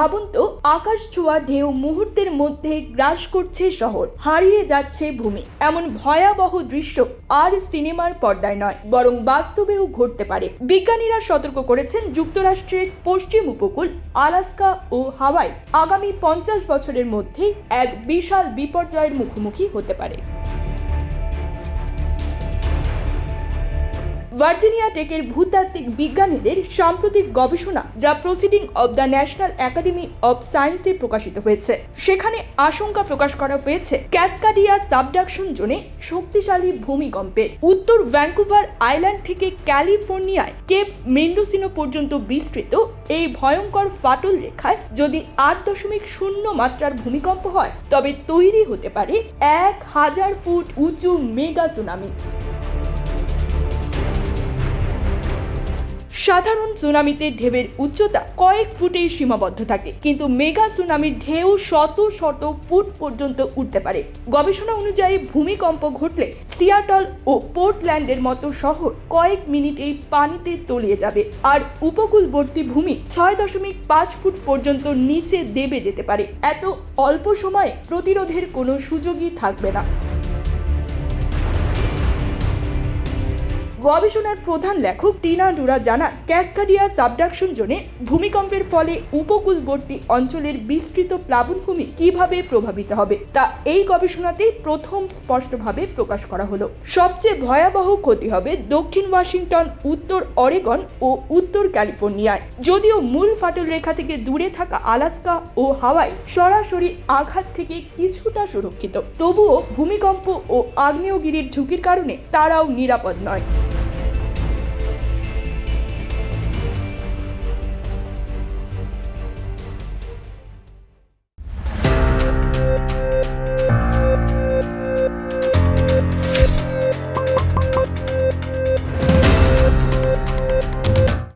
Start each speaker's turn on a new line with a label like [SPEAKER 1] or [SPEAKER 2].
[SPEAKER 1] ভাবুন তো, আকাশ ছোঁয়া ঢেউ মুহূর্তের মধ্যে গ্রাস করছে শহর, হারিয়ে যাচ্ছে ভূমি। এমন ভয়াবহ দৃশ্য আর সিনেমার পর্দায় নয়, বরং বাস্তবেও ঘটতে পারে। বিজ্ঞানীরা সতর্ক করেছেন, যুক্তরাষ্ট্রের পশ্চিম উপকূল, আলাস্কা ও হাওয়াই আগামী 50 বছরের মধ্যেই এক বিশাল বিপর্যয়ের মুখোমুখি হতে পারে। ভার্জিনিয়া টেকের ভূতাত্ত্বিক বিজ্ঞানীদের সাম্প্রতিক গবেষণা, যা proceeding of the national academy of সায়েন্সে প্রকাশিত হয়েছে, সেখানে আশঙ্কা প্রকাশ করা হয়েছে ক্যাসকাডিয়া সাবডাকশন জোনে শক্তিশালী ভূমিকম্পের। উত্তর ভ্যাঙ্কুভার আইল্যান্ড থেকে ক্যালিফোর্নিয়ায় কেপ মেন্ডোসিনো পর্যন্ত বিস্তৃত এই ভয়ঙ্কর ফাটল রেখায় যদি 8.0 মাত্রার ভূমিকম্প হয়, তবে তৈরি হতে পারে 1000 ফুট উঁচু মেগা সুনামি। সাধারণ সুনামিতে ঢেউয়ের উচ্চতা কয়েক ফুটেই সীমাবদ্ধ থাকে, কিন্তু মেগা সুনামির ঢেউ শত শত ফুট পর্যন্ত উঠতে পারে। গবেষণা অনুযায়ী ভূমিকম্প ঘটলে সিয়াটল ও পোর্টল্যান্ডের মতো শহর কয়েক মিনিটেই পানিতে তলিয়ে যাবে, আর উপকূলবর্তী ভূমি 6.5 ফুট পর্যন্ত নিচে দেবে যেতে পারে। এত অল্প সময়ে প্রতিরোধের কোনো সুযোগই থাকবে না। গবেষণার প্রধান লেখক টিনা ডুরা জানান, ক্যাসকাডিয়া সাবডাকশন জোনে ভূমিকম্পের ফলে উপকূলবর্তী অঞ্চলের বিস্তৃত প্লাবনভূমি কিভাবে প্রভাবিত হবে তা এই গবেষণাতেই প্রথম স্পষ্টভাবে প্রকাশ করা হলো। সবচেয়ে ভয়াবহ ক্ষতি হবে দক্ষিণ ওয়াশিংটন, উত্তর অরেগন ও উত্তর ক্যালিফোর্নিয়ায়। যদিও মূল ফাটল রেখা থেকে দূরে থাকা আলাস্কা ও হাওয়াই সরাসরি আঘাত থেকে কিছুটা সুরক্ষিত, তবুও ভূমিকম্প ও আগ্নেয়গিরির ঝুঁকির কারণে তারাও নিরাপদ নয়।